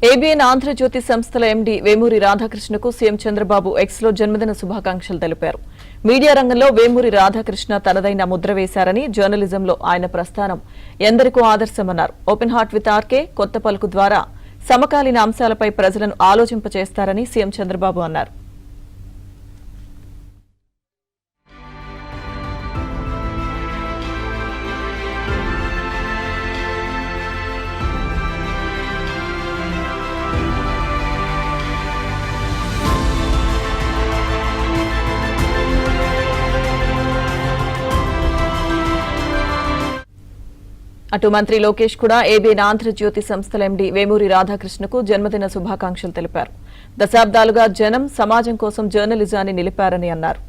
ABN Andhra Jyothi సంస్థల MD Vemuri రాధాకృష్ణకు CM Chandrababu ఎక్స్లో జన్మదిన శుభాకాంక్షలు తెలిపారు. మీడియా రంగంలో వేమూరి రాధాకృష్ణ తనదైన ముద్ర వేశారని, జర్నలిజంలో ఆయన ప్రస్థానం ఎందరికో ఆదర్శమన్నారు. ఓపెన్ హార్ట్ విత్ ఆర్కే కొత్త పలుకు ద్వారా సమకాలీన అంశాలపై ప్రజలను ఆలోచింపచేస్తారని సీఎం చంద్రబాబు అన్నారు. అటు మంత్రి లోకేష్ కూడా ఏబీఎన్ ఆంధ్రజ్యోతి సంస్థల ఎండీ వేమూరి రాధాకృష్ణకు జన్మదిన శుభాకాంక్షలు తెలిపారు. దశాబ్దాలుగా జనం, సమాజం కోసం జర్నలిజాన్ని నిలిపారని అన్నారు.